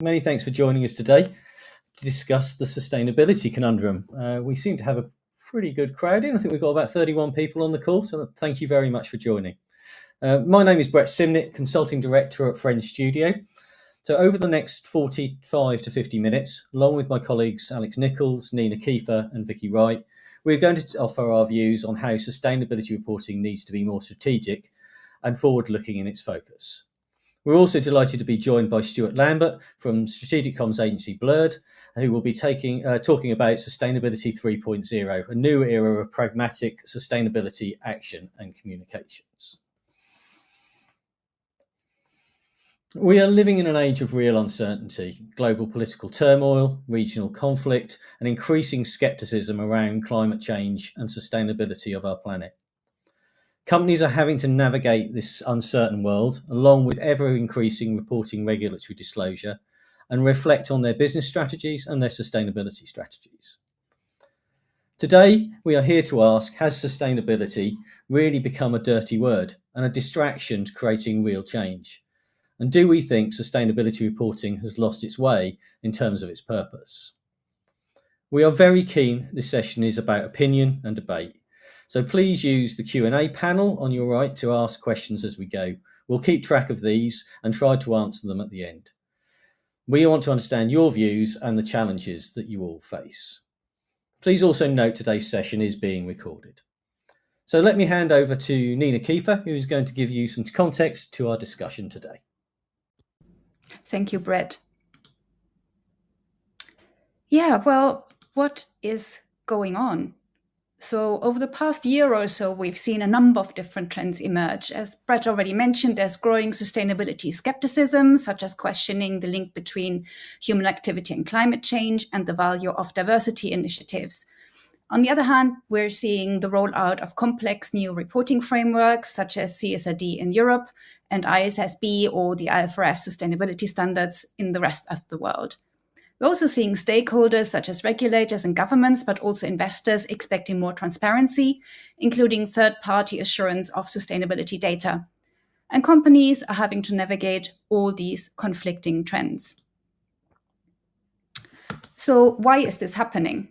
Many thanks for joining us today to discuss the sustainability conundrum. We seem to have a pretty good crowd in. I think we've got about 31 people on the call, so thank you very much for joining. My name is Brett Simnett, Consulting Director at Friends Studio. So over the next 45 to 50 minutes, along with my colleagues Alex Nichols, Nina Kiefer and Vicky Wright, we're going to offer our views on how sustainability reporting needs to be more strategic and forward-looking in its focus. We're also delighted to be joined by Stuart Lambert from strategic comms agency Blurred, who will be talking about Sustainability 3.0, a new era of pragmatic sustainability action and communications. We are living in an age of real uncertainty, global political turmoil, regional conflict, and increasing scepticism around climate change and sustainability of our planet. Companies are having to navigate this uncertain world, along with ever-increasing reporting regulatory disclosure, and reflect on their business strategies and their sustainability strategies. Today, we are here to ask, has sustainability really become a dirty word and a distraction to creating real change? And do we think sustainability reporting has lost its way in terms of its purpose? We are very keen this session is about opinion and debate. So please use the Q&A panel on your right to ask questions as we go. We'll keep track of these and try to answer them at the end. We want to understand your views and the challenges that you all face. Please also note today's session is being recorded. So let me hand over to Nina Kiefer, who is going to give you some context to our discussion today. Thank you, Brett. Yeah, well, what is going on? So over the past year or so, we've seen a number of different trends emerge. As Brett already mentioned, there's growing sustainability skepticism, such as questioning the link between human activity and climate change and the value of diversity initiatives. On the other hand, we're seeing the rollout of complex new reporting frameworks, such as CSRD in Europe and ISSB or the IFRS sustainability standards in the rest of the world. We're also seeing stakeholders such as regulators and governments, but also investors expecting more transparency, including third-party assurance of sustainability data. And companies are having to navigate all these conflicting trends. So why is this happening?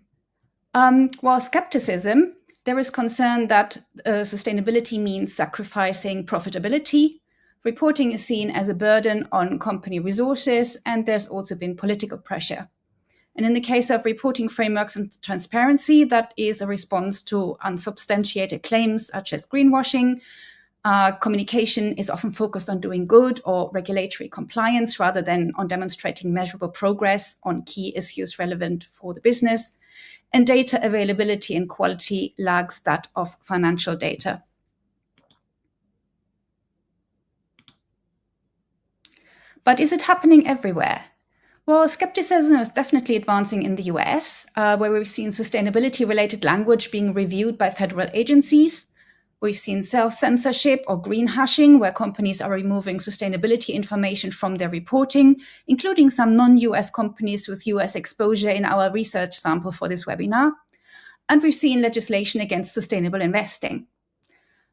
While skepticism, there is concern that sustainability means sacrificing profitability. Reporting is seen as a burden on company resources, and there's also been political pressure. And in the case of reporting frameworks and transparency, that is a response to unsubstantiated claims such as greenwashing. Communication is often focused on doing good or regulatory compliance rather than on demonstrating measurable progress on key issues relevant for the business. And data availability and quality lags that of financial data. But is it happening everywhere? Well, skepticism is definitely advancing in the US, where we've seen sustainability-related language being reviewed by federal agencies. We've seen self-censorship or green hashing, where companies are removing sustainability information from their reporting, including some non-US companies with US exposure in our research sample for this webinar. And we've seen legislation against sustainable investing.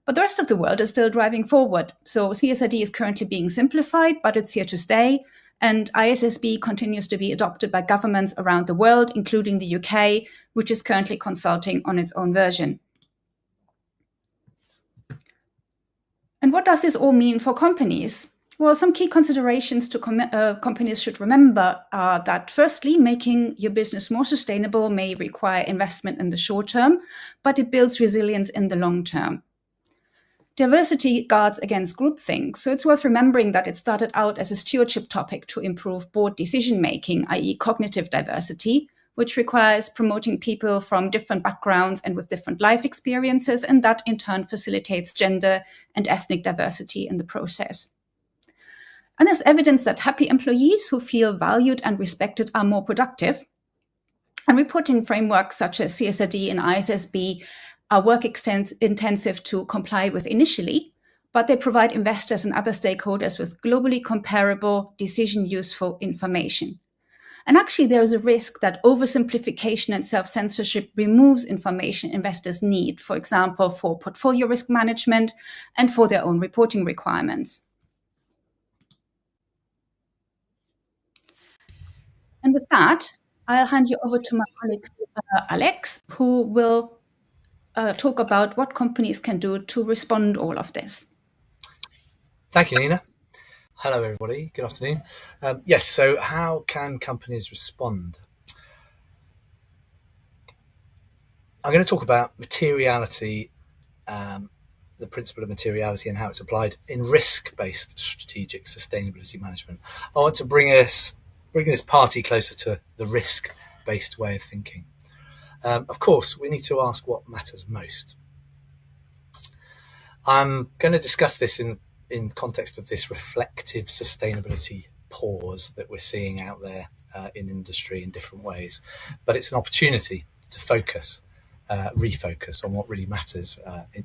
But the rest of the world is still driving forward. So CSRD is currently being simplified, but it's here to stay. And ISSB continues to be adopted by governments around the world, including the UK, which is currently consulting on its own version. And what does this all mean for companies? Well, some key considerations to companies should remember are that firstly, making your business more sustainable may require investment in the short term, but it builds resilience in the long term. Diversity guards against groupthink, so it's worth remembering that it started out as a stewardship topic to improve board decision-making, i.e. cognitive diversity, which requires promoting people from different backgrounds and with different life experiences, and that in turn facilitates gender and ethnic diversity in the process. And there's evidence that happy employees who feel valued and respected are more productive. And reporting frameworks such as CSRD and ISSB are work intensive to comply with initially, but they provide investors and other stakeholders with globally comparable, decision-useful information. And actually, there is a risk that oversimplification and self-censorship removes information investors need, for example, for portfolio risk management and for their own reporting requirements. And with that, I'll hand you over to my colleague, Alex, who will talk about what companies can do to respond all of this. Thank you, Nina. Hello, everybody. Good afternoon. Yes, so how can companies respond? I'm going to talk about materiality, the principle of materiality and how it's applied in risk-based strategic sustainability management. I want to bring this party closer to the risk-based way of thinking. Of course, we need to ask what matters most. I'm going to discuss this in context of this reflective sustainability pause that we're seeing out there in industry in different ways. But it's an opportunity to refocus on what really matters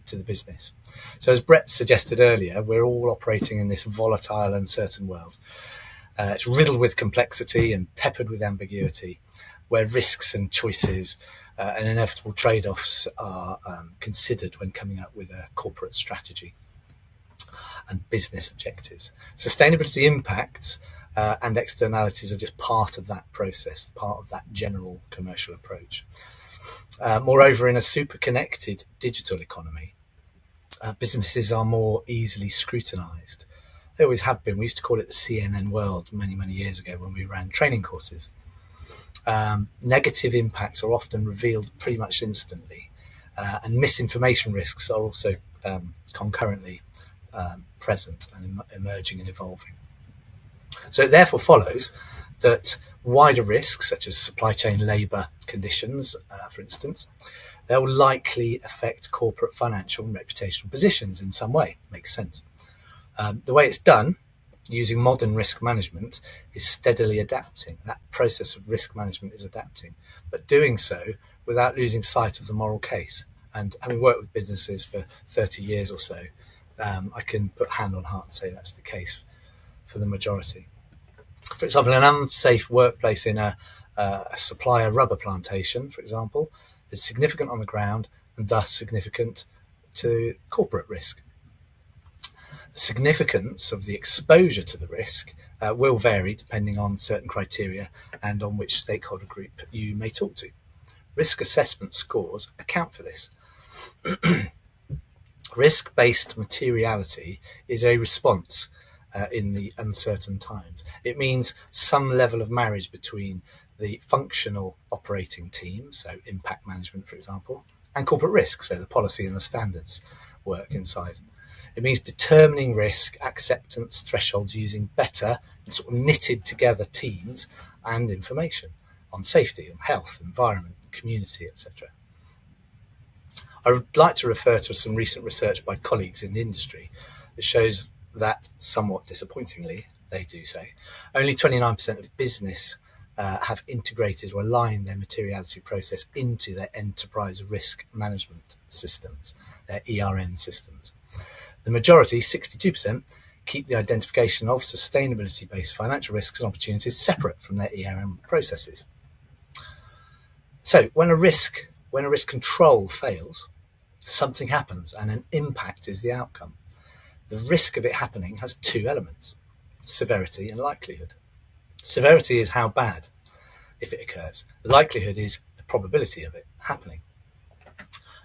to the business. So as Brett suggested earlier, we're all operating in this volatile, uncertain world. It's riddled with complexity and peppered with ambiguity, where risks and choices and inevitable trade-offs are considered when coming up with a corporate strategy and business objectives. Sustainability impacts and externalities are just part of that process, part of that general commercial approach. Moreover, in a super connected digital economy, businesses are more easily scrutinized. They always have been. We used to call it the CNN world many, many years ago when we ran training courses. Negative impacts are often revealed pretty much instantly, and misinformation risks are also concurrently present and emerging and evolving. So it therefore follows that wider risks, such as supply chain labour conditions, for instance, they will likely affect corporate financial and reputational positions in some way. Makes sense. The way it's done, using modern risk management, is steadily adapting. That process of risk management is adapting, but doing so without losing sight of the moral case. And having worked with businesses for 30 years or so, I can put hand on heart and say that's the case for the majority. For example, an unsafe workplace in a supplier rubber plantation, for example, is significant on the ground and thus significant to corporate risk. The significance of the exposure to the risk will vary depending on certain criteria and on which stakeholder group you may talk to. Risk assessment scores account for this. Risk-based materiality is a response in the uncertain times. It means some level of marriage between the functional operating team, so impact management, for example, and corporate risk, so the policy and the standards work inside. It means determining risk acceptance thresholds using better and sort of knitted together teams and information on safety, on health, environment, community, etc. I would like to refer to some recent research by colleagues in the industry that shows that, somewhat disappointingly, they do say, only 29% of business have integrated or aligned their materiality process into their enterprise risk management systems, their ERM systems. The majority, 62%, keep the identification of sustainability-based financial risks and opportunities separate from their ERM processes. So when a risk control fails, something happens and an impact is the outcome. The risk of it happening has two elements: severity and likelihood. Severity is how bad, if it occurs. The likelihood is the probability of it happening.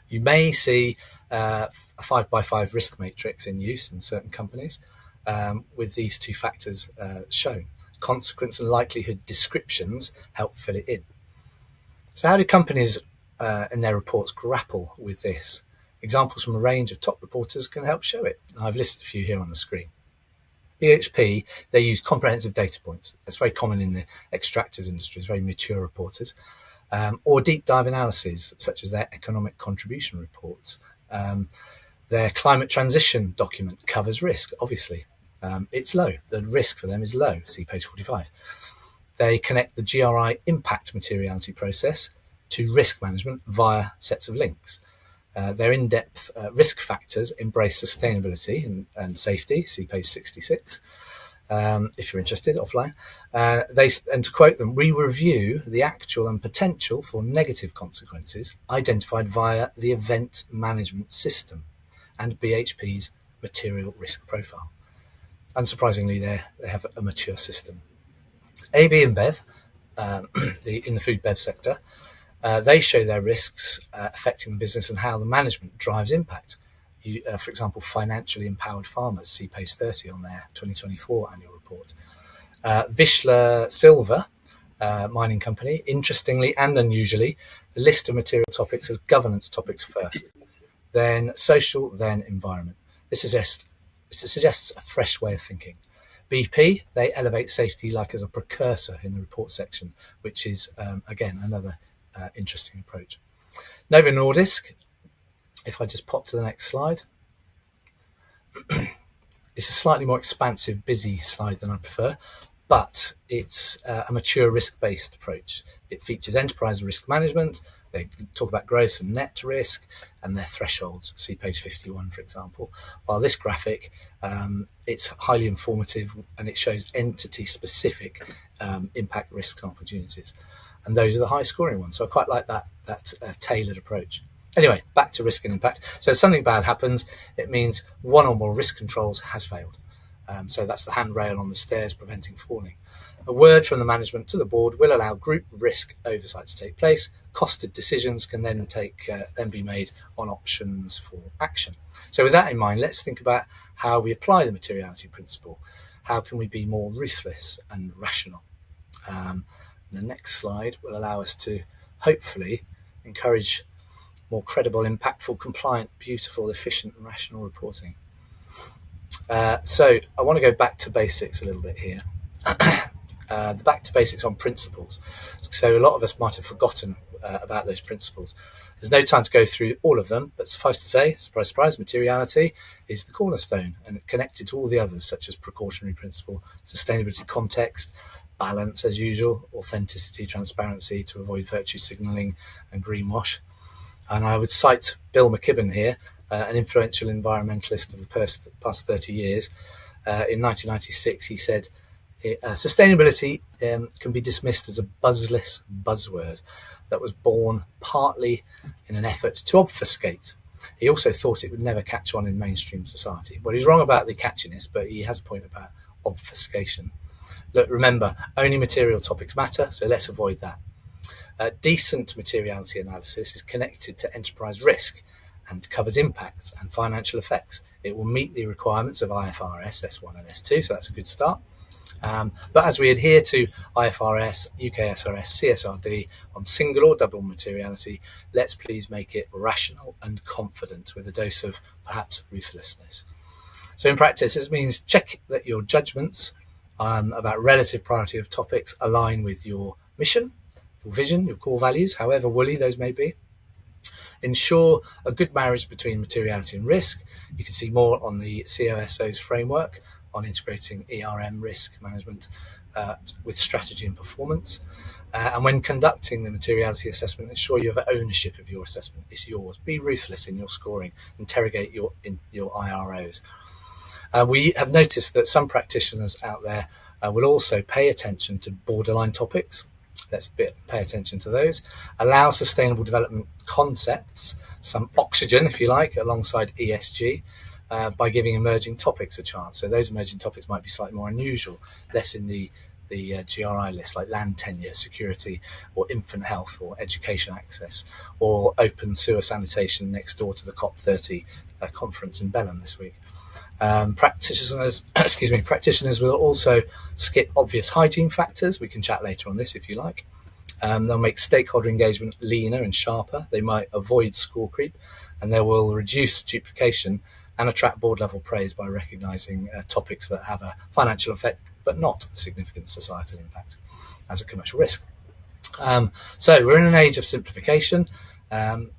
You may see a 5x5 risk matrix in use in certain companies with these two factors shown. Consequence and likelihood descriptions help fill it in. So how do companies in their reports grapple with this? Examples from a range of top reporters can help show it. I've listed a few here on the screen. BHP, they use comprehensive data points. That's very common in the extractors industry, it's very mature reporters. Or deep dive analyses, such as their economic contribution reports. Their climate transition document covers risk, obviously. It's low. The risk for them is low. See page 45. They connect the GRI impact materiality process to risk management via sets of links. Their in-depth risk factors embrace sustainability and safety. See page 66. If you're interested, offline. And to quote them, we review the actual and potential for negative consequences identified via the event management system and BHP's material risk profile. Unsurprisingly, they have a mature system. AB InBev, in the food bev sector. They show their risks affecting the business and how the management drives impact. For example, financially empowered farmers, see page 30 on their 2024 annual report. Vizsla Silver mining company, interestingly and unusually, the list of material topics as governance topics first, then social, then environment. This suggests a fresh way of thinking. BP, they elevate safety like as a precursor in the report section, which is, again, another interesting approach. Novo Nordisk, if I just pop to the next slide. It's a slightly more expansive, busy slide than I prefer, but it's a mature risk-based approach. It features enterprise risk management. They talk about gross and net risk and their thresholds. See page 51, for example. While this graphic, it's highly informative and it shows entity-specific impact risks and opportunities. And those are the high-scoring ones. So I quite like that tailored approach. Anyway, back to risk and impact. So if something bad happens, it means one or more risk controls has failed. So that's the handrail on the stairs preventing falling. A word from the management to the board will allow group risk oversight to take place. Costed decisions can then be made on options for action. So with that in mind, let's think about how we apply the materiality principle. How can we be more ruthless and rational? The next slide will allow us to hopefully encourage more credible, impactful, compliant, beautiful, efficient, and rational reporting. So I want to go back to basics a little bit here. The back to basics on principles. So a lot of us might have forgotten about those principles. There's no time to go through all of them, but suffice to say, surprise, surprise, materiality is the cornerstone and connected to all the others, such as precautionary principle, sustainability context, balance as usual, authenticity, transparency to avoid virtue signalling and greenwash. And I would cite Bill McKibben here, an influential environmentalist of the past 30 years. In 1996, he said, sustainability can be dismissed as a buzzless buzzword that was born partly in an effort to obfuscate. He also thought it would never catch on in mainstream society. Well, he's wrong about the catchiness, but he has a point about obfuscation. Look, remember, only material topics matter, so let's avoid that. Decent materiality analysis is connected to enterprise risk and covers impacts and financial effects. It will meet the requirements of IFRS S1 and S2, so that's a good start. But as we adhere to IFRS, UK SRS, CSRD on single or double materiality, let's please make it rational and confident with a dose of perhaps ruthlessness. So in practice, this means check that your judgments about relative priority of topics align with your mission, your vision, your core values, however woolly those may be. Ensure a good marriage between materiality and risk. You can see more on the COSO's framework on integrating ERM risk management with strategy and performance. And when conducting the materiality assessment, ensure you have ownership of your assessment. It's yours. Be ruthless in your scoring. Interrogate your IROs. We have noticed that some practitioners out there will also pay attention to borderline topics. Let's pay attention to those. Allow sustainable development concepts, some oxygen, if you like, alongside ESG, by giving emerging topics a chance. So those emerging topics might be slightly more unusual, less in the GRI list, like land tenure, security, or infant health, or education access, or open sewer sanitation next door to the COP30 conference in Belém this week. Practitioners will also skip obvious hygiene factors. We can chat later on this if you like. They'll make stakeholder engagement leaner and sharper. They might avoid score creep, and they will reduce duplication and attract board level praise by recognising topics that have a financial effect but not significant societal impact as a commercial risk. So we're in an age of simplification, and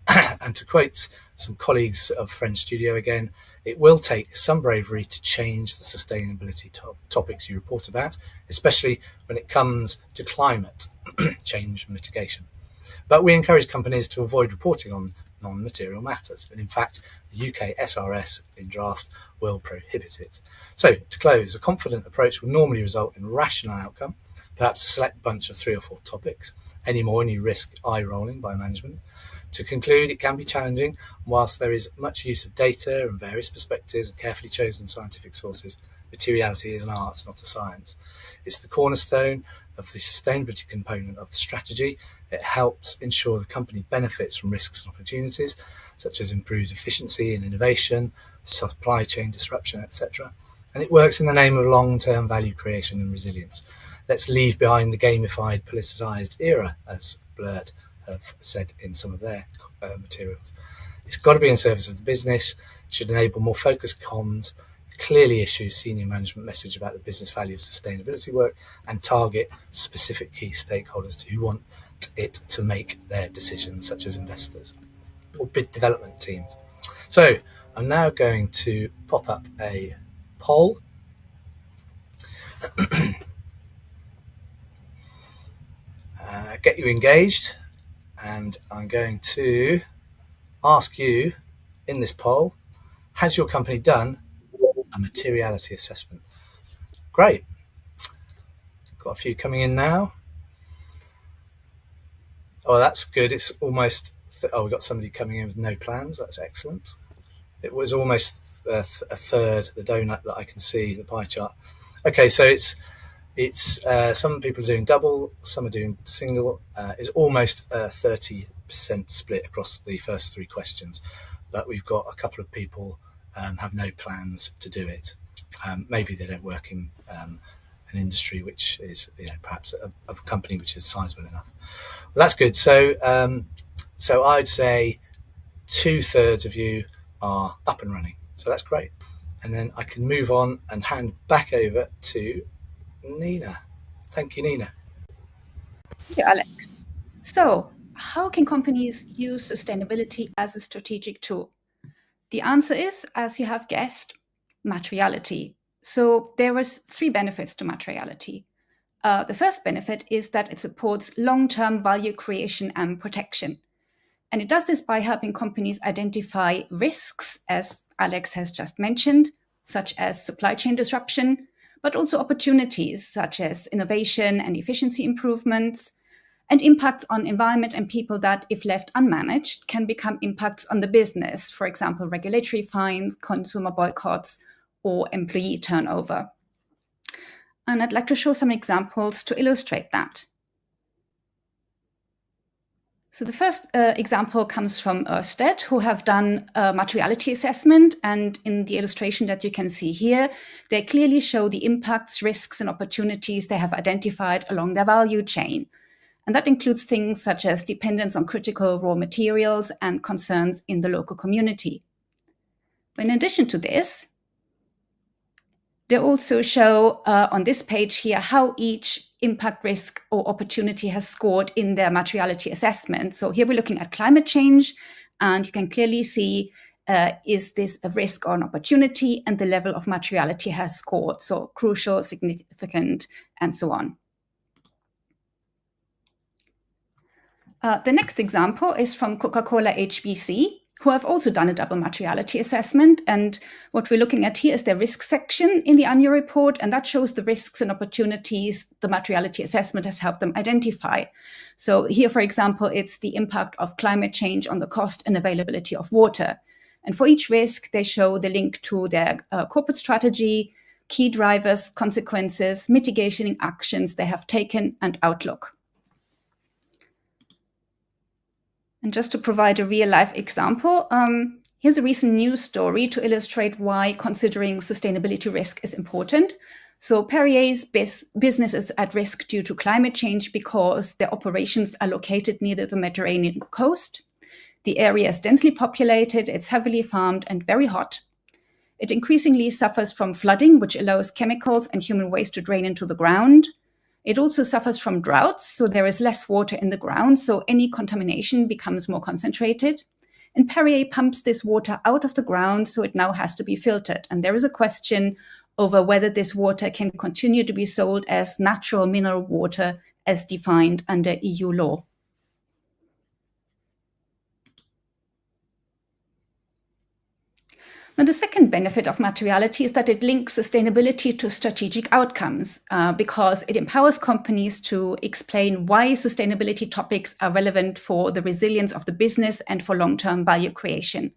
to quote some colleagues of Friends Studio again, it will take some bravery to change the sustainability topics you report about, especially when it comes to climate change mitigation. But we encourage companies to avoid reporting on non-material matters. And in fact, the UK SRS in draft will prohibit it. So to close, a confident approach will normally result in a rational outcome, perhaps a select bunch of 3 or 4 topics. Any more and you risk eye-rolling by management. To conclude, it can be challenging, whilst there is much use of data and various perspectives and carefully chosen scientific sources, Materiality is an art, not a science. It's the cornerstone of the sustainability component of the strategy. It helps ensure the company benefits from risks and opportunities, such as improved efficiency and innovation, supply chain disruption, etc. And it works in the name of long-term value creation and resilience. Let's leave behind the gamified, politicised era, as Blurt have said in some of their materials. It's got to be in service of the business, should enable more focused comms, clearly issue senior management message about the business value of sustainability work, and target specific key stakeholders who want it to make their decisions, such as investors or bid development teams. So I'm now going to pop up a poll. Get you engaged, and I'm going to ask you in this poll, has your company done a materiality assessment? Great. Got a few coming in now. Oh, that's good. It's almost, we've got somebody coming in with no plans. That's excellent. It was almost a third, the donut that I can see, the pie chart. Okay, so it's some people are doing double, some are doing single. It's almost a 30% split across the first three questions, but we've got a couple of people have no plans to do it. Maybe they don't work in an industry which is, perhaps a company which is sizable enough. Well, that's good. So I'd say 2/3 of you are up and running. So that's great. And then I can move on and hand back over to Nina. Thank you, Nina. Thank you, Alex. So, how can companies use sustainability as a strategic tool? The answer is, as you have guessed, materiality. So there was 3 benefits to materiality. The first benefit is that it supports long-term value creation and protection. And it does this by helping companies identify risks, as Alex has just mentioned, such as supply chain disruption, but also opportunities such as innovation and efficiency improvements, and impacts on environment and people that, if left unmanaged, can become impacts on the business, for example, regulatory fines, consumer boycotts, or employee turnover. And I'd like to show some examples to illustrate that. So the first example comes from Ørsted, who have done a materiality assessment. And in the illustration that you can see here, they clearly show the impacts, risks, and opportunities they have identified along their value chain. And that includes things such as dependence on critical raw materials and concerns in the local community. But in addition to this, they also show on this page here how each impact, risk, or opportunity has scored in their materiality assessment. So here we're looking at climate change, and you can clearly see is this a risk or an opportunity, and the level of materiality has scored. So crucial, significant, and so on. The next example is from Coca-Cola HBC, who have also done a double materiality assessment. And what we're looking at here is their risk section in the annual report, and that shows the risks and opportunities the materiality assessment has helped them identify. So here, for example, it's the impact of climate change on the cost and availability of water. And for each risk, they show the link to their corporate strategy, key drivers, consequences, mitigation actions they have taken, and outlook. And just to provide a real-life example, here's a recent news story to illustrate why considering sustainability risk is important. So Perrier's business is at risk due to climate change because their operations are located near the Mediterranean coast. The area is densely populated, it's heavily farmed and very hot. It increasingly suffers from flooding, which allows chemicals and human waste to drain into the ground. It also suffers from droughts, so there is less water in the ground, so any contamination becomes more concentrated. And Perrier pumps this water out of the ground, so it now has to be filtered. And there is a question over whether this water can continue to be sold as natural mineral water as defined under EU law. Now, the second benefit of materiality is that it links sustainability to strategic outcomes because it empowers companies to explain why sustainability topics are relevant for the resilience of the business and for long-term value creation.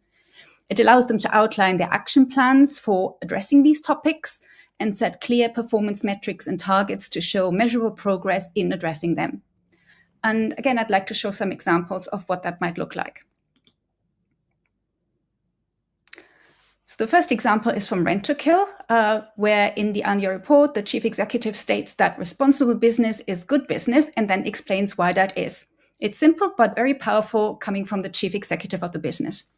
It allows them to outline their action plans for addressing these topics, and set clear performance metrics and targets to show measurable progress in addressing them. And again, I'd like to show some examples of what that might look like. So the first example is from Rent to Kill, where in the annual report, the chief executive states that responsible business is good business and then explains why that is. It's simple, but very powerful coming from the chief executive of the business.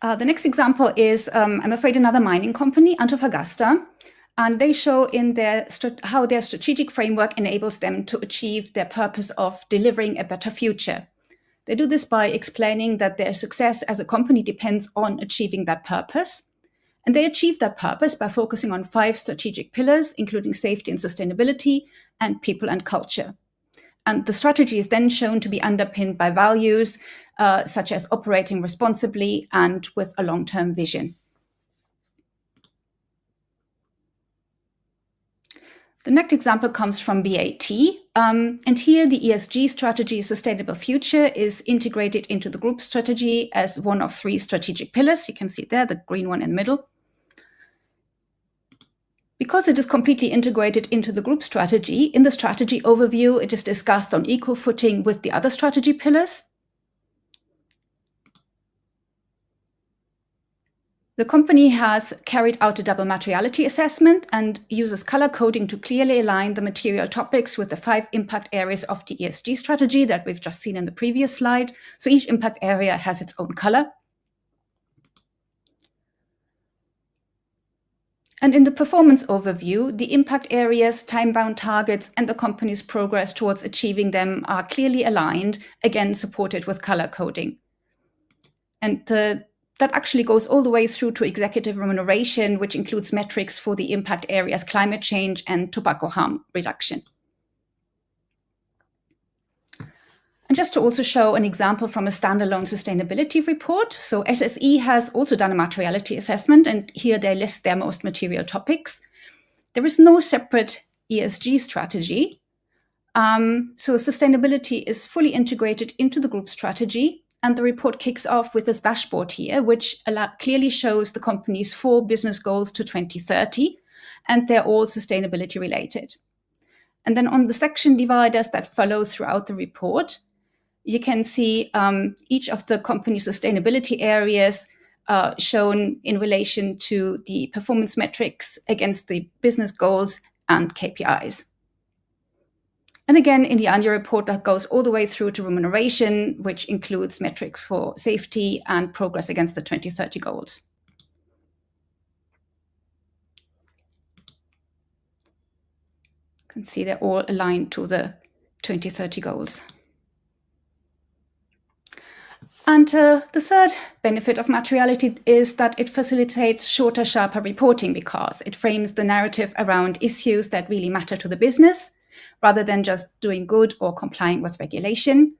The next example is, I'm afraid, another mining company, Antofagasta, and they show in how their strategic framework enables them to achieve their purpose of delivering a better future. They do this by explaining that their success as a company depends on achieving that purpose. And they achieve that purpose by focusing on 5 strategic pillars, including safety and sustainability, and people and culture. And the strategy is then shown to be underpinned by values such as operating responsibly and with a long-term vision. The next example comes from BAT, and here the ESG strategy, Sustainable Future, is integrated into the group strategy as one of 3 strategic pillars. You can see there, the green one in the middle. Because it is completely integrated into the group strategy, in the strategy overview, it is discussed on equal footing with the other strategy pillars. The company has carried out a double materiality assessment and uses color coding to clearly align the material topics with the 5 impact areas of the ESG strategy that we've just seen in the previous slide. So each impact area has its own color. And in the performance overview, the impact areas, time-bound targets, and the company's progress towards achieving them are clearly aligned, again supported with color coding. And that actually goes all the way through to executive remuneration, which includes metrics for the impact areas climate change and tobacco harm reduction. And just to also show an example from a standalone sustainability report. So SSE has also done a materiality assessment, and here they list their most material topics. There is no separate ESG strategy. So sustainability is fully integrated into the group strategy. And the report kicks off with this dashboard here, which clearly shows the company's 4 business goals to 2030, and they're all sustainability related. And then on the section dividers that follow throughout the report, you can see each of the company's sustainability areas shown in relation to the performance metrics against the business goals and KPIs. And again, in the annual report, that goes all the way through to remuneration, which includes metrics for safety and progress against the 2030 goals. You can see they're all aligned to the 2030 goals. And the third benefit of materiality is that it facilitates shorter, sharper reporting because it frames the narrative around issues that really matter to the business, rather than just doing good or complying with regulation.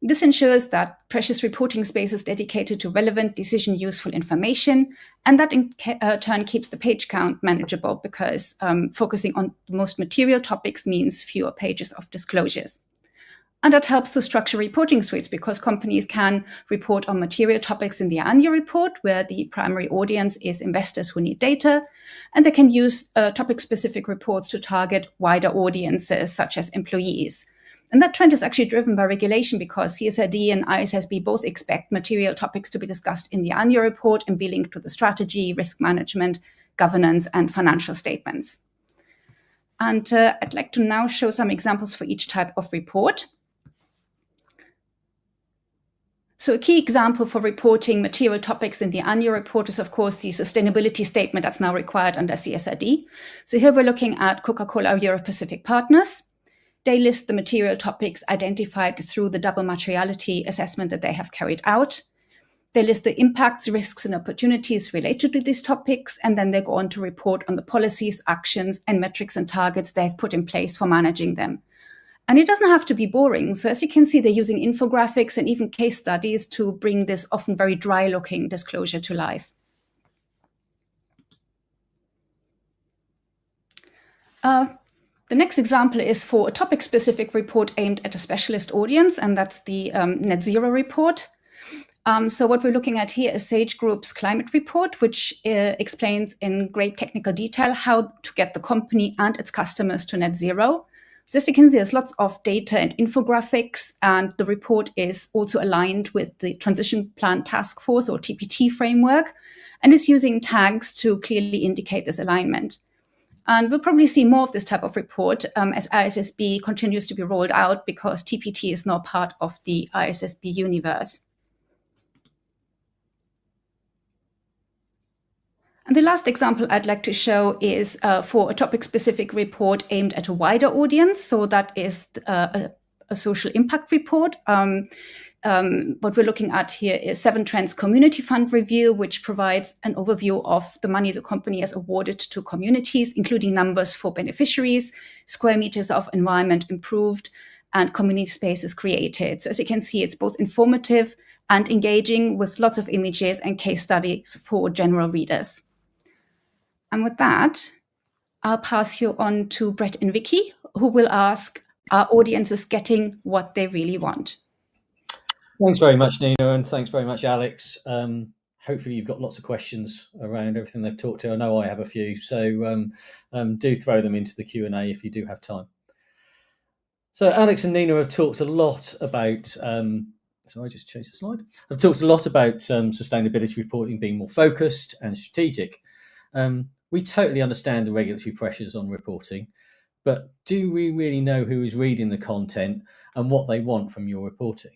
This ensures that precious reporting space is dedicated to relevant, decision-useful information, and that in turn keeps the page count manageable because focusing on the most material topics means fewer pages of disclosures. And that helps to structure reporting suites because companies can report on material topics in the annual report, where the primary audience is investors who need data, and they can use topic-specific reports to target wider audiences, such as employees. And that trend is actually driven by regulation because CSRD and ISSB both expect material topics to be discussed in the annual report and be linked to the strategy, risk management, governance, and financial statements. And I'd like to now show some examples for each type of report. So a key example for reporting material topics in the annual report is, of course, the sustainability statement that's now required under CSRD. So here we're looking at Coca-Cola Europe-Pacific Partners. They list the material topics identified through the double materiality assessment that they have carried out. They list the impacts, risks, and opportunities related to these topics, and then they go on to report on the policies, actions, and metrics and targets they have put in place for managing them. And it doesn't have to be boring. So as you can see, they're using infographics and even case studies to bring this often very dry-looking disclosure to life. The next example is for a topic-specific report aimed at a specialist audience, and that's the Net Zero report. So what we're looking at here is Sage Group's climate report, which explains in great technical detail how to get the company and its customers to net zero. So as you can see, there's lots of data and infographics, and the report is also aligned with the Transition Plan Task Force or TPT framework, and is using tags to clearly indicate this alignment. And we'll probably see more of this type of report as ISSB continues to be rolled out, because TPT is now part of the ISSB universe. And the last example I'd like to show is for a topic-specific report aimed at a wider audience. So that is a social impact report. What we're looking at here is 7 Trends Community Fund Review, which provides an overview of the money the company has awarded to communities, including numbers for beneficiaries, square meters of environment improved, and community spaces created. So as you can see, it's both informative and engaging, with lots of images and case studies for general readers. And with that, I'll pass you on to Brett and Vicky, who will ask, are audiences getting what they really want? Thanks very much, Nina, and thanks very much, Alex. Hopefully you've got lots of questions around everything they've talked to. I know I have a few, so do throw them into the Q&A if you do have time. So Alex and Nina have talked a lot about, sorry, I just changed the slide. I've talked a lot about sustainability reporting being more focused and strategic. We totally understand the regulatory pressures on reporting, but do we really know who is reading the content and what they want from your reporting?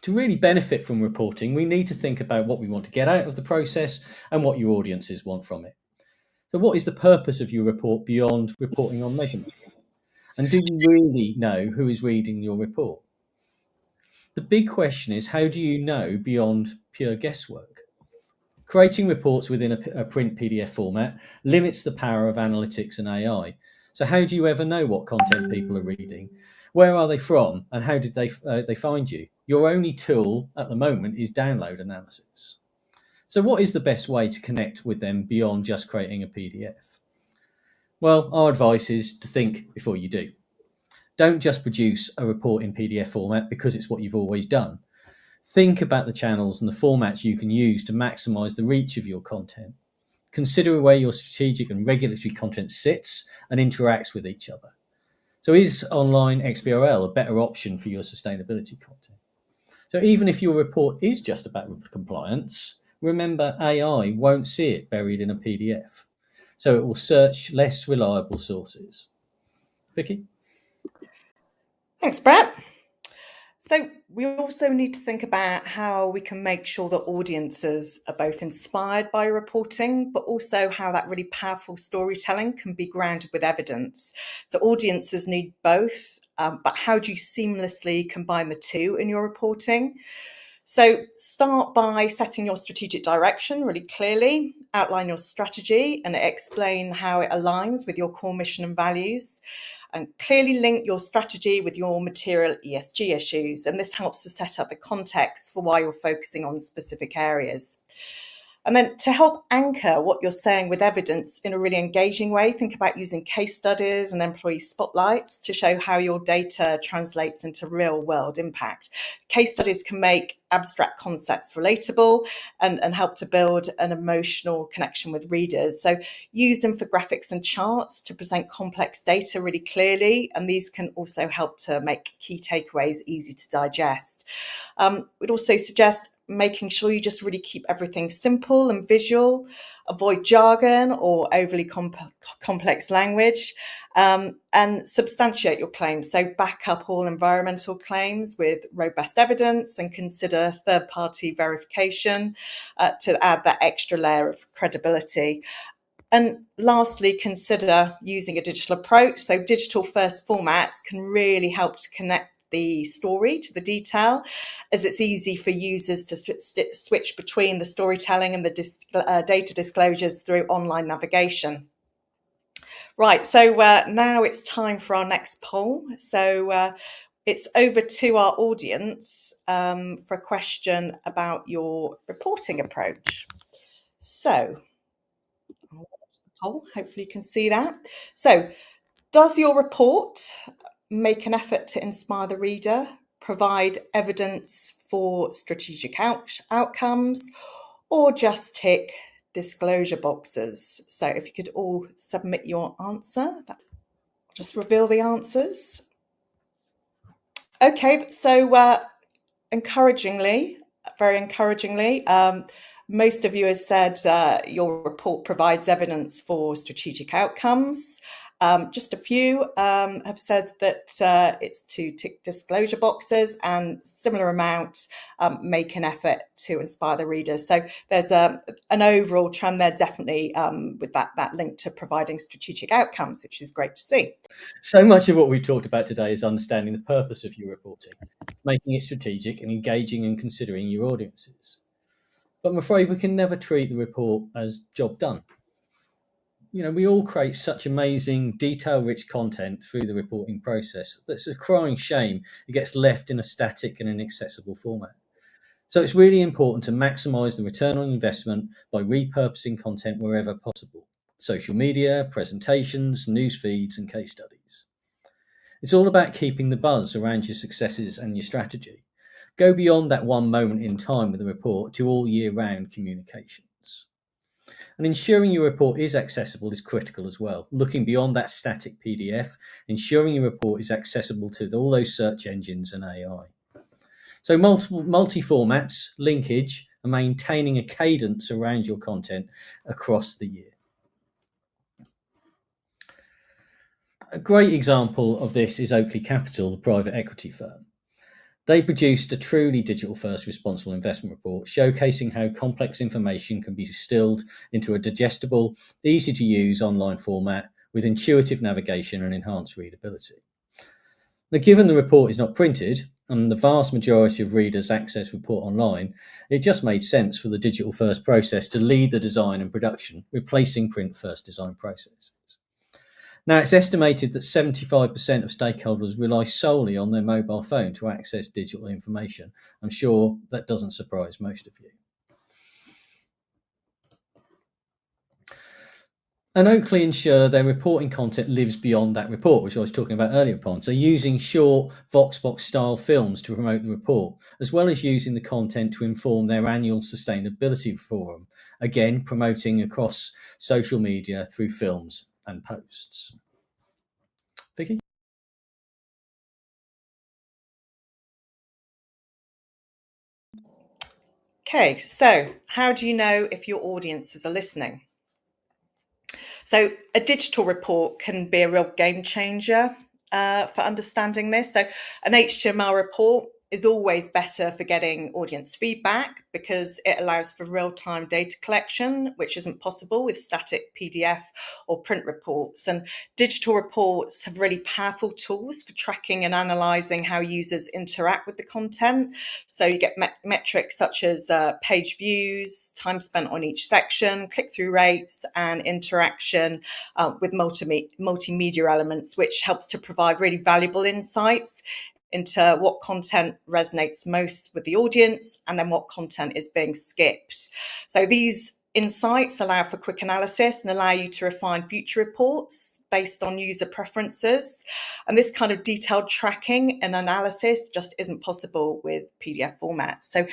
To really benefit from reporting, we need to think about what we want to get out of the process and what your audiences want from it. So what is the purpose of your report beyond reporting on measurement? And do you really know who is reading your report? The big question is, how do you know beyond pure guesswork? Creating reports within a print PDF format limits the power of analytics and AI. So how do you ever know what content people are reading? Where are they from? And how did they find you? Your only tool at the moment is download analysis. So what is the best way to connect with them beyond just creating a PDF? Well, our advice is to think before you do. Don't just produce a report in PDF format because it's what you've always done. Think about the channels and the formats you can use to maximize the reach of your content. Consider where your strategic and regulatory content sits and interacts with each other. So is online XBRL a better option for your sustainability content? So even if your report is just about compliance, remember AI won't see it buried in a PDF. So it will search less reliable sources. Vicky? Thanks, Brett. So we also need to think about how we can make sure that audiences are both inspired by reporting, but also how that really powerful storytelling can be grounded with evidence. So audiences need both, but how do you seamlessly combine the two in your reporting? So start by setting your strategic direction really clearly, outline your strategy and explain how it aligns with your core mission and values. And clearly link your strategy with your material ESG issues. And this helps to set up the context for why you're focusing on specific areas. And then to help anchor what you're saying with evidence in a really engaging way, think about using case studies and employee spotlights to show how your data translates into real world impact. Case studies can make abstract concepts relatable and help to build an emotional connection with readers. So use infographics and charts to present complex data really clearly, and these can also help to make key takeaways easy to digest. We'd also suggest making sure you just really keep everything simple and visual, avoid jargon or overly complex language, and substantiate your claims. So back up all environmental claims with robust evidence and consider third-party verification to add that extra layer of credibility. And lastly, consider using a digital approach. So digital first formats can really help to connect the story to the detail, as it's easy for users to switch between the storytelling and the data disclosures through online navigation. Right, so now it's time for our next poll. So it's over to our audience for a question about your reporting approach. So I'll watch the poll, hopefully you can see that. So does your report make an effort to inspire the reader, provide evidence for strategic outcomes, or just tick disclosure boxes. So if you could all submit your answer, just reveal the answers. Okay, so encouragingly, very encouragingly, most of you have said your report provides evidence for strategic outcomes. Just a few have said that it's to tick disclosure boxes, and similar amount make an effort to inspire the readers. So there's an overall trend there, definitely, with that link to providing strategic outcomes, which is great to see. So much of what we've talked about today is understanding the purpose of your reporting, making it strategic and engaging and considering your audiences. But I'm afraid we can never treat the report as job done. We all create such amazing, detail-rich content through the reporting process that's a crying shame it gets left in a static and inaccessible format. So it's really important to maximise the return on investment by repurposing content wherever possible. Social media, presentations, news feeds, and case studies. It's all about keeping the buzz around your successes and your strategy. Go beyond that one moment in time with the report to all year-round communications. And ensuring your report is accessible is critical as well. Looking beyond that static PDF, ensuring your report is accessible to all those search engines and AI. So multi-formats, linkage, and maintaining a cadence around your content across the year. A great example of this is Oakley Capital, the private equity firm. They produced a truly digital-first responsible investment report showcasing how complex information can be distilled into a digestible, easy-to-use online format with intuitive navigation and enhanced readability. Now, given the report is not printed and the vast majority of readers access report online, it just made sense for the digital-first process to lead the design and production, replacing print-first design processes. Now, it's estimated that 75% of stakeholders rely solely on their mobile phone to access digital information. I'm sure that doesn't surprise most of you. And Oakley ensure their reporting content lives beyond that report, which I was talking about earlier upon. So using short Voxbox style films to promote the report, as well as using the content to inform their annual sustainability forum, again, promoting across social media through films and posts. Vicky? Okay, so how do you know if your audiences are listening? So a digital report can be a real game changer for understanding this. So an HTML report is always better for getting audience feedback because it allows for real-time data collection, which isn't possible with static PDF or print reports. And digital reports have really powerful tools for tracking and analysing how users interact with the content. So you get metrics such as page views, time spent on each section, click-through rates, and interaction with multimedia elements, which helps to provide really valuable insights into what content resonates most with the audience and then what content is being skipped. So these insights allow for quick analysis and allow you to refine future reports based on user preferences. And this kind of detailed tracking and analysis just isn't possible with PDF formats. So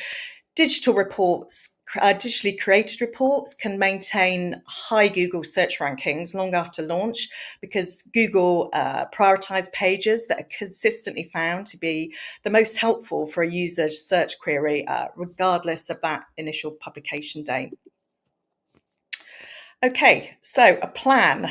digital reports, digitally created reports can maintain high Google search rankings long after launch because Google prioritize pages that are consistently found to be the most helpful for a user's search query, regardless of that initial publication date. Okay, so a plan.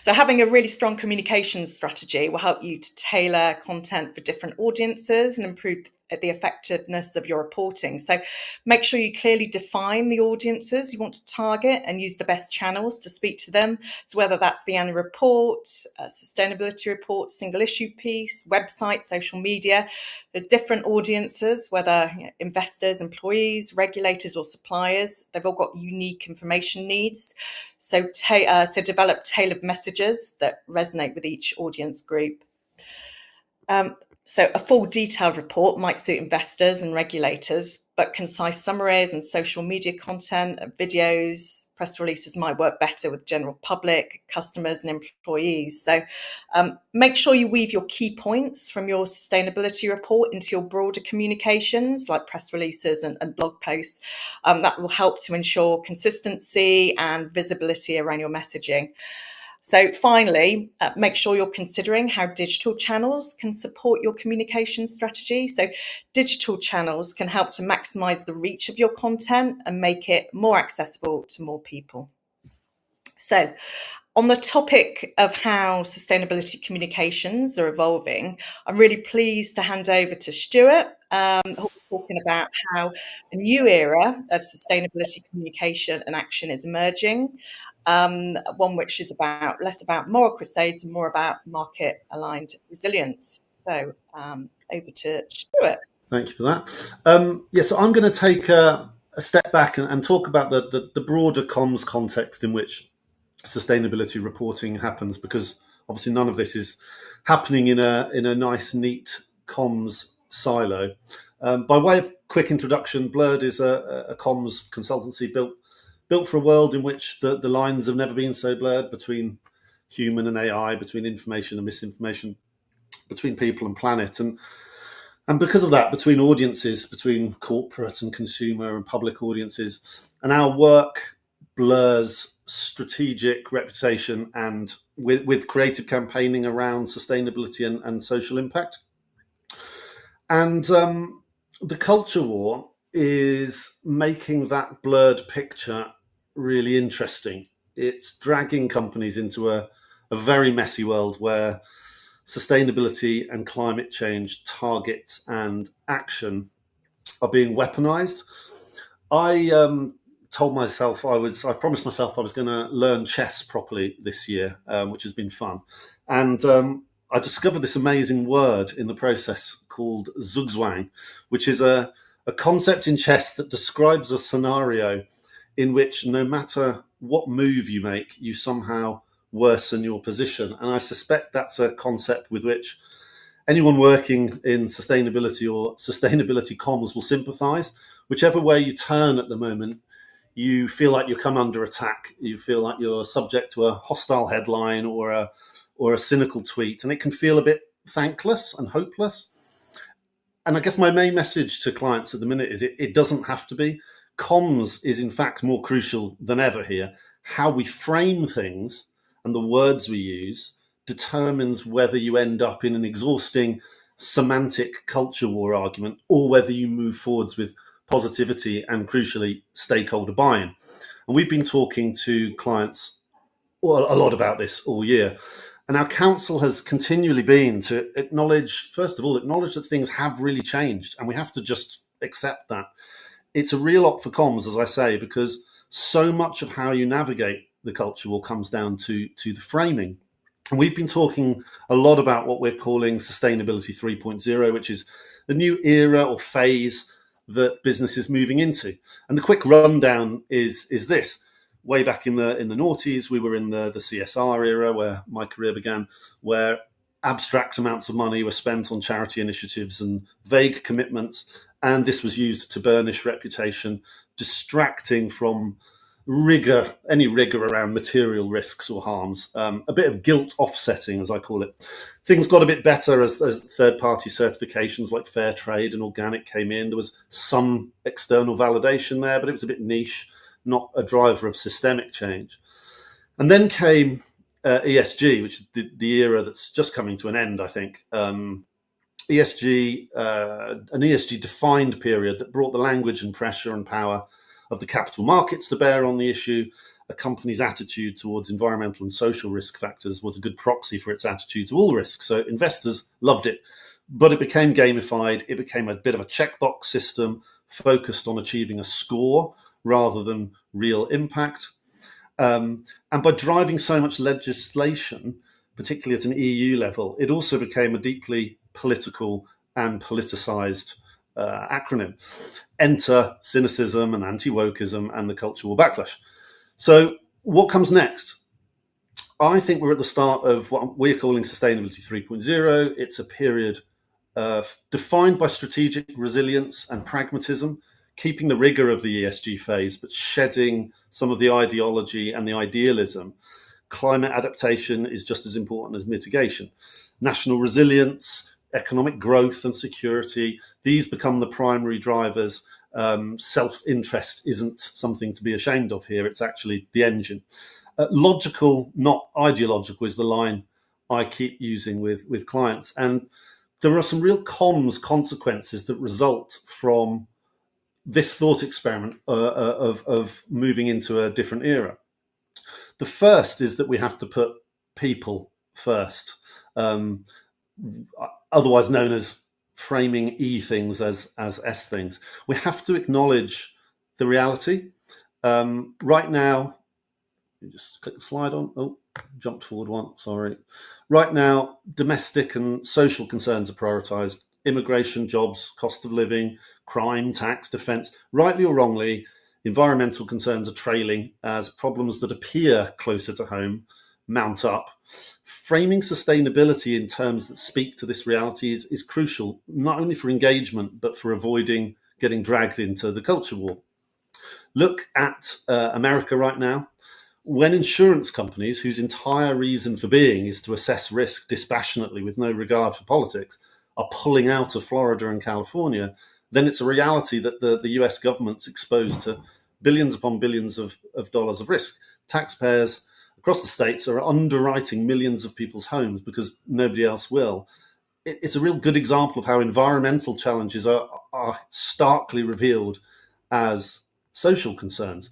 So having a really strong communications strategy will help you to tailor content for different audiences and improve the effectiveness of your reporting. So make sure you clearly define the audiences you want to target and use the best channels to speak to them. So whether that's the annual report, sustainability report, single issue piece, website, social media, the different audiences, whether investors, employees, regulators or suppliers, they've all got unique information needs. So develop tailored messages that resonate with each audience group. So a full detailed report might suit investors and regulators, but concise summaries and social media content, videos, press releases might work better with general public, customers and employees. So make sure you weave your key points from your sustainability report into your broader communications like press releases and blog posts. That will help to ensure consistency and visibility around your messaging. So finally, make sure you're considering how digital channels can support your communication strategy. So digital channels can help to maximize the reach of your content and make it more accessible to more people. So on the topic of how sustainability communications are evolving, I'm really pleased to hand over to Stuart, who'll be talking about how a new era of sustainability communication and action is emerging, one which is less about moral crusades and more about market-aligned resilience. So over to Stuart. Thank you for that. So I'm going to take a step back and talk about the broader comms context in which sustainability reporting happens, because obviously none of this is happening in a nice, neat comms silo. By way of quick introduction, Blurred is a comms consultancy built for a world in which the lines have never been so blurred between human and AI, between information and misinformation, between people and planet. And because of that, between audiences, between corporate and consumer and public audiences, and our work blurs strategic reputation and with creative campaigning around sustainability and social impact. And the culture war is making that blurred picture really interesting. It's dragging companies into a very messy world where sustainability and climate change targets and action are being weaponized. I promised myself I was going to learn chess properly this year, which has been fun. And I discovered this amazing word in the process called zugzwang, which is a concept in chess that describes a scenario in which no matter what move you make, you somehow worsen your position. And I suspect that's a concept with which anyone working in sustainability or sustainability comms will sympathise. Whichever way you turn at the moment, you feel like you come under attack. You feel like you're subject to a hostile headline or a cynical tweet, and it can feel a bit thankless and hopeless. And I guess my main message to clients at the minute is it doesn't have to be. Comms is in fact more crucial than ever here. How we frame things and the words we use determines whether you end up in an exhausting semantic culture war argument or whether you move forwards with positivity and, crucially, stakeholder buy-in. And we've been talking to clients a lot about this all year. And our counsel has continually been to acknowledge that things have really changed, and we have to just accept that. It's a real op for comms, as I say, because so much of how you navigate the culture will comes down to the framing. And we've been talking a lot about what we're calling Sustainability 3.0, which is the new era or phase that business is moving into. And the quick rundown is this. Way back in the noughties, we were in the CSR era where my career began, where abstract amounts of money were spent on charity initiatives and vague commitments. And this was used to burnish reputation, distracting from any rigor around material risks or harms, a bit of guilt offsetting, as I call it. Things got a bit better as third-party certifications like fair trade and organic came in. There was some external validation there, but it was a bit niche, not a driver of systemic change. And then came ESG, which is the era that's just coming to an end, I think. ESG, an ESG-defined period that brought the language and pressure and power of the capital markets to bear on the issue. A company's attitude towards environmental and social risk factors was a good proxy for its attitude to all risks. So investors loved it, but it became gamified. It became a bit of a checkbox system focused on achieving a score rather than real impact. And by driving so much legislation, particularly at an EU level, it also became a deeply political and politicized acronym. Enter cynicism and anti-wokeism and the cultural backlash. So what comes next? I think we're at the start of what we're calling Sustainability 3.0. It's a period defined by strategic resilience and pragmatism, keeping the rigor of the ESG phase, but shedding some of the ideology and the idealism. Climate adaptation is just as important as mitigation. National resilience, economic growth and security, these become the primary drivers. Self-interest isn't something to be ashamed of here. It's actually the engine. Logical, not ideological, is the line I keep using with clients. And there are some real comms consequences that result from this thought experiment of moving into a different era. The first is that we have to put people first, otherwise known as framing E things as S things. We have to acknowledge the reality. Right now, you just click the slide on. Oh, jumped forward one, sorry. Right now, domestic and social concerns are prioritised. Immigration, jobs, cost of living, crime, tax, defence. Rightly or wrongly, environmental concerns are trailing as problems that appear closer to home mount up. Framing sustainability in terms that speak to this reality is crucial, not only for engagement, but for avoiding getting dragged into the culture war. Look at America right now. When insurance companies, whose entire reason for being is to assess risk dispassionately with no regard for politics, are pulling out of Florida and California, then it's a reality that the US government's exposed to billions upon billions of dollars of risk. Taxpayers across the states are underwriting millions of people's homes because nobody else will. It's a real good example of how environmental challenges are starkly revealed as social concerns.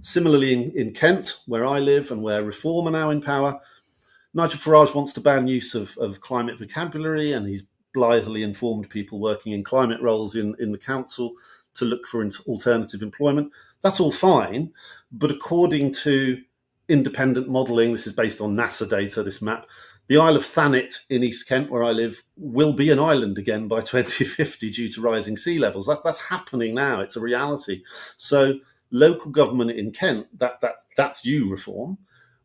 Similarly, in Kent, where I live and where Reform are now in power, Nigel Farage wants to ban use of climate vocabulary, and he's blithely informed people working in climate roles in the council to look for alternative employment. That's all fine, but according to independent modelling, this is based on NASA data, this map, the Isle of Thanet in East Kent, where I live, will be an island again by 2050 due to rising sea levels. That's happening now. It's a reality. So local government in Kent, that's you, Reform,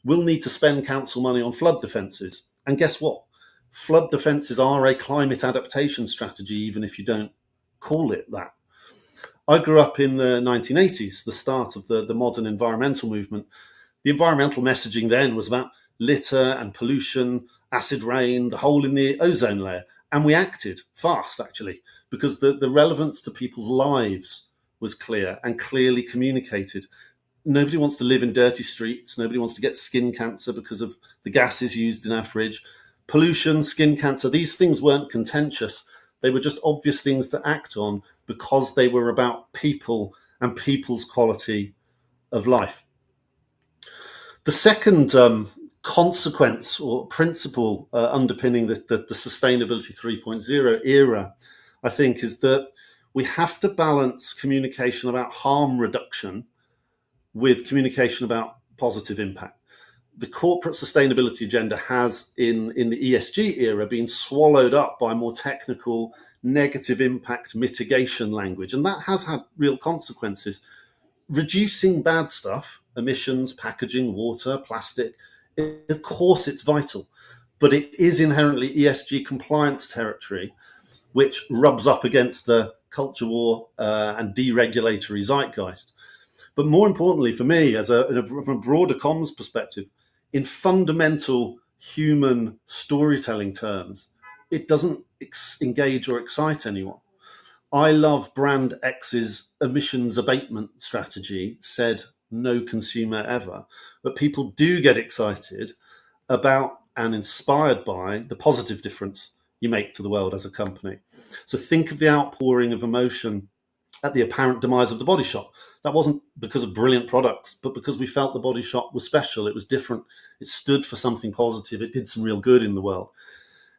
will need to spend council money on flood defences. And guess what? Flood defences are a climate adaptation strategy, even if you don't call it that. I grew up in the 1980s, the start of the modern environmental movement. The environmental messaging then was about litter and pollution, acid rain, the hole in the ozone layer. And we acted fast, actually, because the relevance to people's lives was clear and clearly communicated. Nobody wants to live in dirty streets. Nobody wants to get skin cancer because of the gases used in our fridge. Pollution, skin cancer, these things weren't contentious. They were just obvious things to act on because they were about people and people's quality of life. The second consequence or principle underpinning the Sustainability 3.0 era, I think, is that we have to balance communication about harm reduction with communication about positive impact. The corporate sustainability agenda has, in the ESG era, been swallowed up by more technical negative impact mitigation language, and that has had real consequences. Reducing bad stuff, emissions, packaging, water, plastic, of course it's vital, but it is inherently ESG compliance territory, which rubs up against the culture war and deregulatory zeitgeist. But more importantly for me, from a broader comms perspective, in fundamental human storytelling terms, it doesn't engage or excite anyone. I love Brand X's emissions abatement strategy, said no consumer ever, but people do get excited about and inspired by the positive difference you make to the world as a company. So think of the outpouring of emotion at the apparent demise of the Body Shop. That wasn't because of brilliant products, but because we felt the Body Shop was special. It was different. It stood for something positive. It did some real good in the world.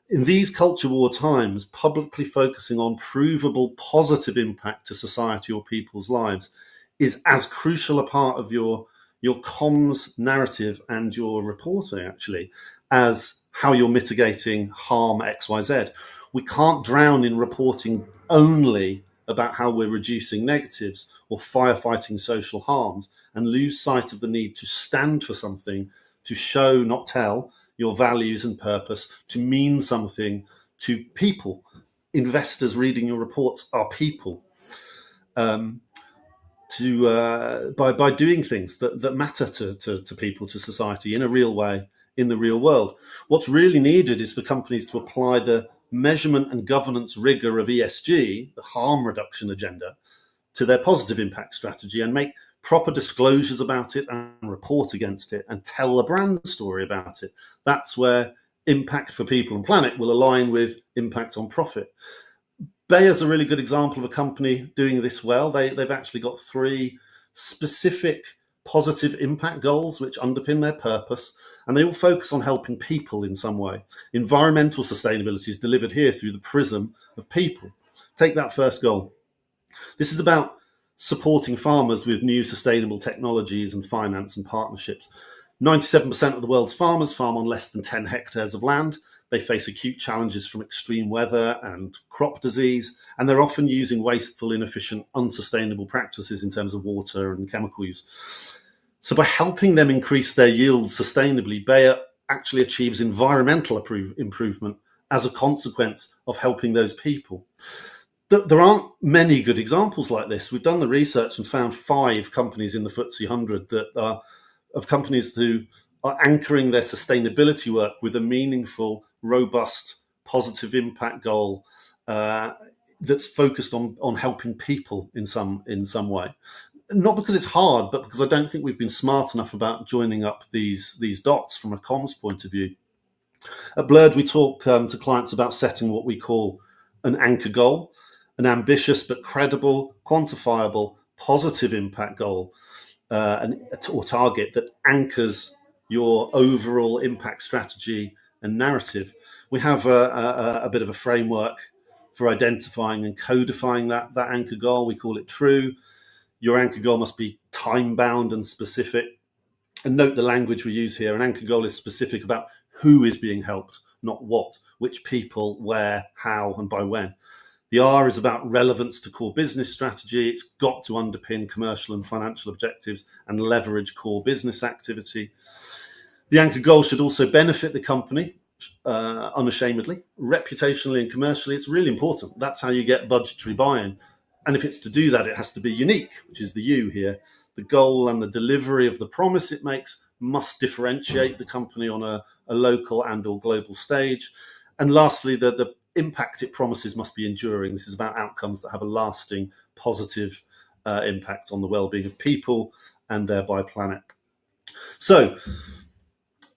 In these culture war times, publicly focusing on provable positive impact to society or people's lives is as crucial a part of your comms narrative and your reporting, actually, as how you're mitigating harm XYZ. We can't drown in reporting only about how we're reducing negatives or firefighting social harms and lose sight of the need to stand for something, to show, not tell, your values and purpose, to mean something to people investors reading your reports are people. By doing things that matter to people, to society in a real way, in the real world. What's really needed is for companies to apply the measurement and governance rigor of ESG, the harm reduction agenda, to their positive impact strategy and make proper disclosures about it and report against it and tell a brand story about it. That's where impact for people and planet will align with impact on profit. Bayer's a really good example of a company doing this well. They've actually got 3 specific positive impact goals which underpin their purpose, and they all focus on helping people in some way. Environmental sustainability is delivered here through the prism of people. Take that first goal. This is about supporting farmers with new sustainable technologies and finance and partnerships. 97% of the world's farmers farm on less than 10 hectares of land. They face acute challenges from extreme weather and crop disease, and they're often using wasteful, inefficient, unsustainable practices in terms of water and chemical use. So by helping them increase their yields sustainably, Bayer actually achieves environmental improvement as a consequence of helping those people. There aren't many good examples like this. We've done the research and found 5 companies in the FTSE 100 that are of companies who are anchoring their sustainability work with a meaningful, robust, positive impact goal that's focused on helping people in some way. Not because it's hard, but because I don't think we've been smart enough about joining up these dots from a comms point of view. At Blurred, we talk to clients about setting what we call an anchor goal, an ambitious but credible, quantifiable, positive impact goal or target that anchors your overall impact strategy and narrative. We have a bit of a framework for identifying and codifying that anchor goal. We call it TRUE. Your anchor goal must be time-bound and specific. And note the language we use here. An anchor goal is specific about who is being helped, not what, which people, where, how, and by when. The R is about relevance to core business strategy. It's got to underpin commercial and financial objectives and leverage core business activity. The anchor goal should also benefit the company unashamedly. Reputationally and commercially, it's really important. That's how you get budgetary buy-in. And if it's to do that, it has to be unique, which is the U here. The goal and the delivery of the promise it makes must differentiate the company on a local and or global stage. And lastly, the impact it promises must be enduring. This is about outcomes that have a lasting positive impact on the well-being of people and thereby planet. So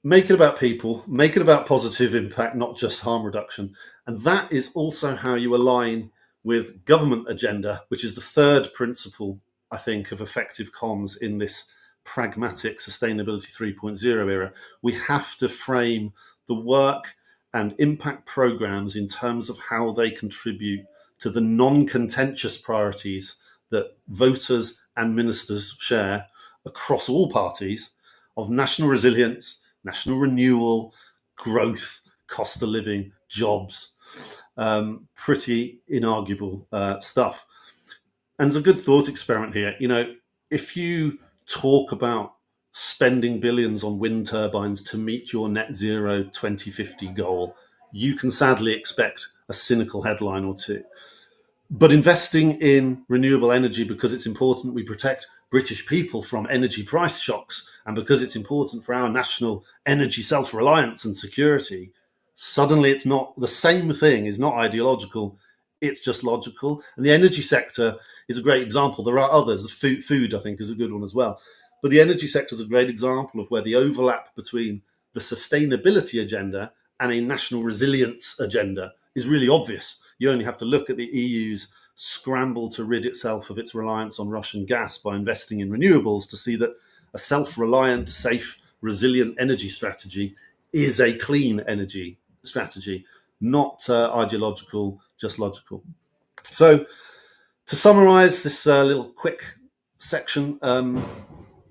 make it about people, make it about positive impact, not just harm reduction. And that is also how you align with government agenda, which is the third principle, I think, of effective comms in this pragmatic sustainability 3.0 era. We have to frame the work and impact programs in terms of how they contribute to the non-contentious priorities that voters and ministers share across all parties of national resilience, national renewal, growth, cost of living, jobs. Pretty inarguable stuff. And there's a good thought experiment here. You know, if you talk about spending billions on wind turbines to meet your net zero 2050 goal, you can sadly expect a cynical headline or two. But investing in renewable energy because it's important we protect British people from energy price shocks and because it's important for our national energy self-reliance and security, suddenly it's not the same thing, is not ideological, it's just logical. And the energy sector is a great example. There are others. Food, I think, is a good one as well. But the energy sector is a great example of where the overlap between the sustainability agenda and a national resilience agenda is really obvious. You only have to look at the EU's scramble to rid itself of its reliance on Russian gas by investing in renewables to see that a self-reliant, safe, resilient energy strategy is a clean energy strategy, not ideological, just logical. So to summarize this little quick section,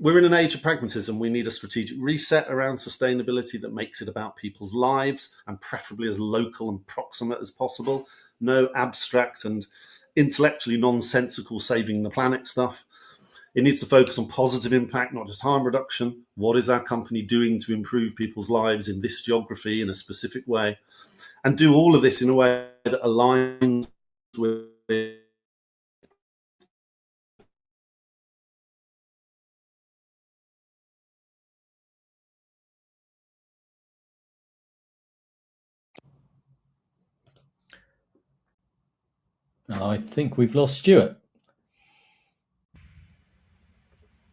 we're in an age of pragmatism. We need a strategic reset around sustainability that makes it about people's lives and preferably as local and proximate as possible. No abstract and intellectually nonsensical saving the planet stuff. It needs to focus on positive impact, not just harm reduction. What is our company doing to improve people's lives in this geography in a specific way? and do all of this in a way that aligns with I think we've lost Stuart.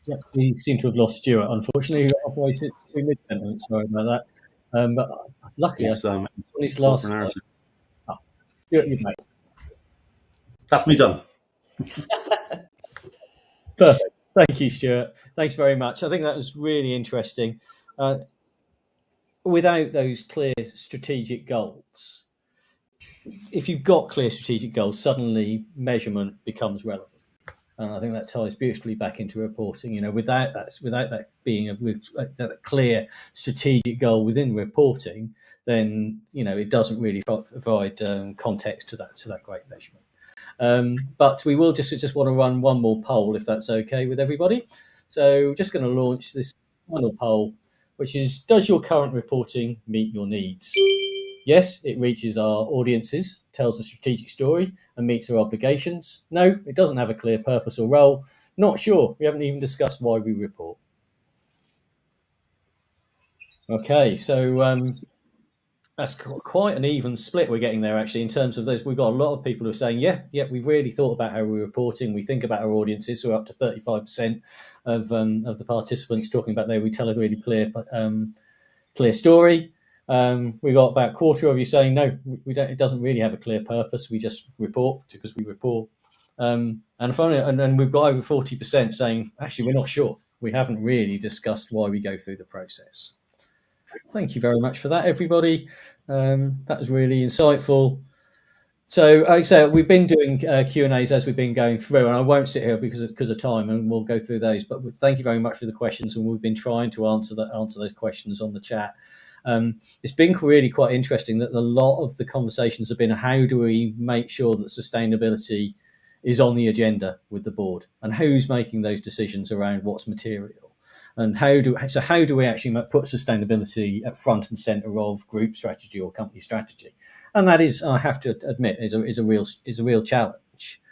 Yeah, we seem to have lost Stuart, unfortunately. He got halfway through mid-sentence. Sorry about that. But luckily, on his last slide. Stuart, you're back. That's me done. Perfect. Thank you, Stuart. Thanks very much. I think that was really interesting. Without those clear strategic goals, if you've got clear strategic goals, suddenly measurement becomes relevant. And I think that ties beautifully back into reporting. Without that being that clear strategic goal within reporting, then it doesn't really provide context to that great measurement. But we will just want to run one more poll, if that's okay with everybody. So just going to launch this final poll, which is: does your current reporting meet your needs? Yes, it reaches our audiences, tells a strategic story, and meets our obligations. No, it doesn't have a clear purpose or role. Not sure. We haven't even discussed why we report. Okay, so that's quite an even split we're getting there, actually, in terms of those. We've got a lot of people who are saying, yeah, we've really thought about how we're reporting. We think about our audiences. So we're up to 35% of the participants talking about we tell a really clear story. We got about a quarter of you saying no, we don't. It doesn't really have a clear purpose. We just report because we report. And finally, and we've got over 40% saying actually we're not sure. We haven't really discussed why we go through the process. Thank you very much for that, everybody. That was really insightful. So, like I say, we've been doing Q&As as we've been going through, and I won't sit here because of time, and we'll go through those. But thank you very much for the questions, and we've been trying to answer those questions on the chat. It's been really quite interesting that a lot of the conversations have been how do we make sure that sustainability is on the agenda with the board, and who's making those decisions around what's material, and how do we actually put sustainability at front and center of group strategy or company strategy? And that is, I have to admit, is a real challenge.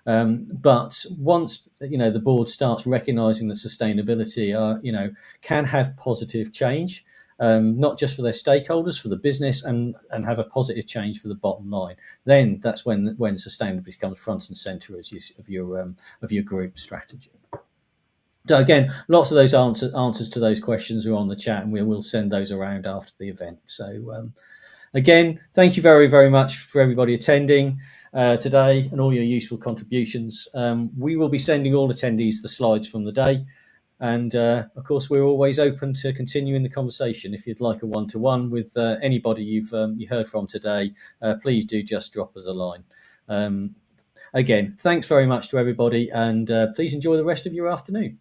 But once the board starts recognizing that sustainability can have positive change, not just for their stakeholders, for the business, and have a positive change for the bottom line, then that's when sustainability becomes front and center of your group strategy. So again, lots of those answers to those questions are on the chat, and we'll send those around after the event. So again, thank you very, very much for everybody attending today and all your useful contributions. We will be sending all attendees the slides from the day. And of course, we're always open to continuing the conversation. If you'd like a one-to-one with anybody you heard from today, please do just drop us a line. Again, thanks very much to everybody, and please enjoy the rest of your afternoon.